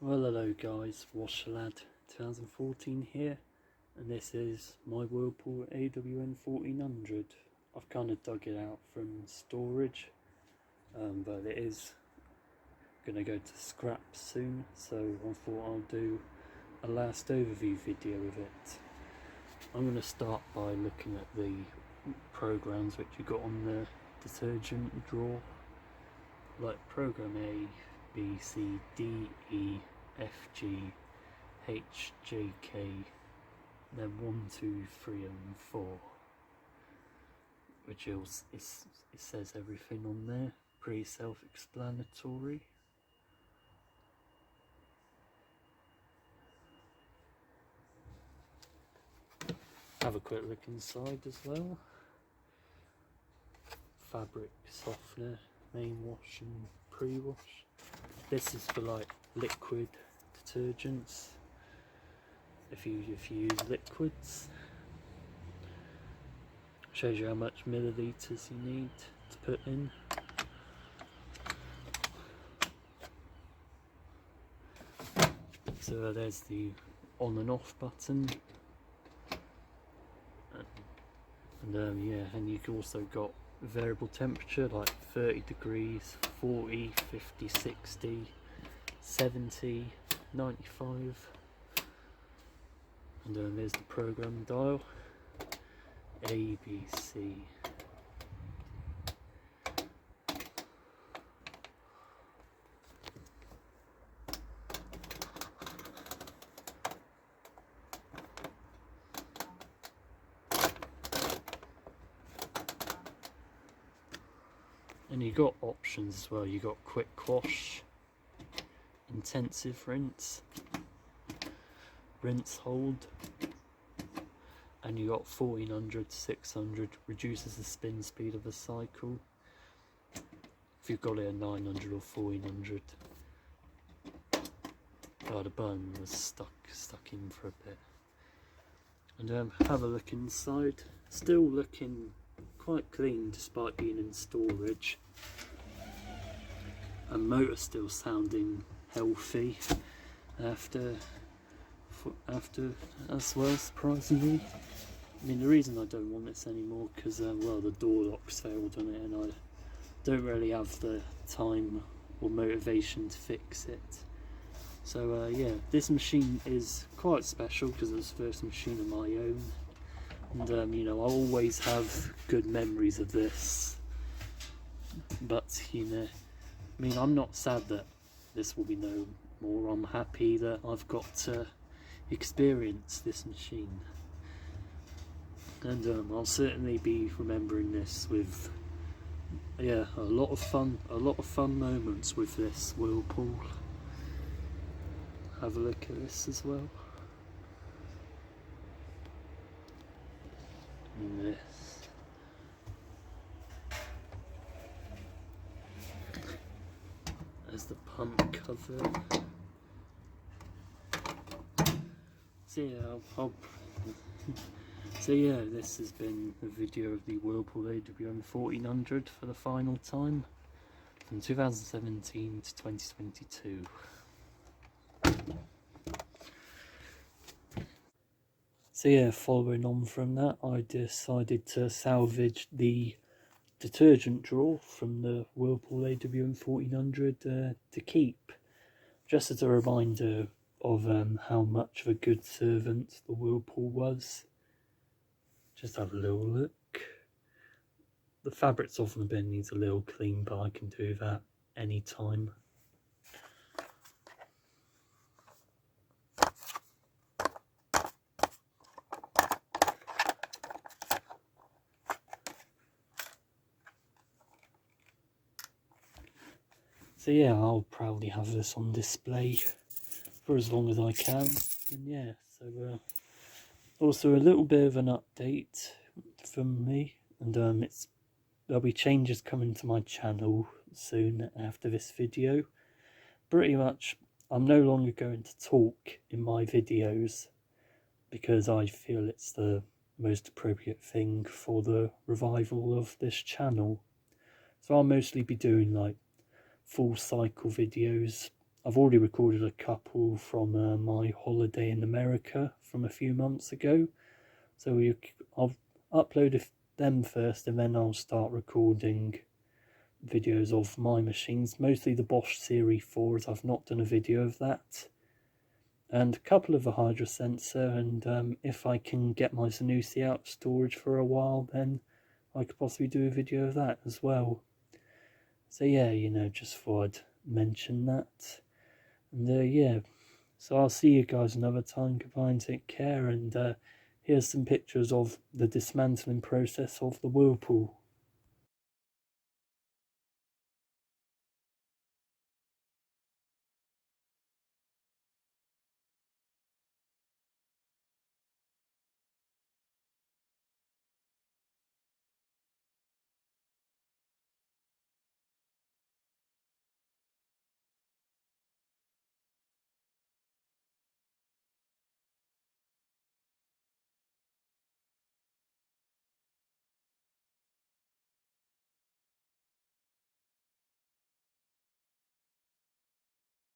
Well, hello guys, Washerlad 2014 here, and this is my Whirlpool AWM 1400. I've kind of dug it out from storage, but it is going to go to scrap soon, so I thought I'll do a last overview video of it. I'm going to start by looking at the programs which you got on the detergent drawer, like program A, B, C, D, E, F, G, H, J, K, then 1, 2, 3 and 4, which it says everything on there, pretty self-explanatory. Have a quick look inside as well. Fabric softener, main wash and pre-wash. This is for like liquid detergents, if you use liquids. Shows you how much milliliters you need to put in. So there's the on and off button, and yeah, and you've also got variable temperature like 30 degrees, 40, 50, 60, 70, 95, and then there's the program dial, A, B, C. And you got options as well. You got quick wash, intensive rinse, rinse hold, and you got 1400 to 600, reduces the spin speed of the cycle. If you've got it at 900 or 1400, the button was stuck in for a bit. And have a look inside. Still looking quite clean despite being in storage, and motor still sounding healthy after as well, surprisingly. I mean, the reason I don't want this anymore because well, the door locks failed on it and I don't really have the time or motivation to fix it. So yeah, this machine is quite special because it was the first machine of my own. And you know, I always have good memories of this, but you know, I mean, I'm not sad that this will be no more. I'm happy that I've got to experience this machine, and I'll certainly be remembering this with, yeah, a lot of fun moments with this Whirlpool. Have a look at this as well. And this. There's the pump cover. So yeah, so yeah, this has been a video of the Whirlpool AWM 1400 for the final time from 2017 to 2022. So yeah, following on from that, I decided to salvage the detergent drawer from the Whirlpool AWM 1400 to keep, just as a reminder of how much of a good servant the Whirlpool was. Just have a little look. The fabrics off the bin needs a little clean, but I can do that anytime. So yeah, I'll proudly have this on display for as long as I can. And yeah, so also a little bit of an update from me, and there'll be changes coming to my channel soon after this video. Pretty much, I'm no longer going to talk in my videos because I feel it's the most appropriate thing for the revival of this channel. So I'll mostly be doing like full cycle videos I've already recorded a couple from my holiday in America from a few months ago. So I'll upload them first, and then I'll start recording videos of my machines, mostly the Bosch Series 4s. I've not done a video of that, and a couple of the Hydra sensor, and if I can get my Zanussi out of storage for a while, then I could possibly do a video of that as well. So yeah, you know, just thought I'd mention that. And yeah, so I'll see you guys another time. Goodbye and take care. And here's some pictures of the dismantling process of the Whirlpool.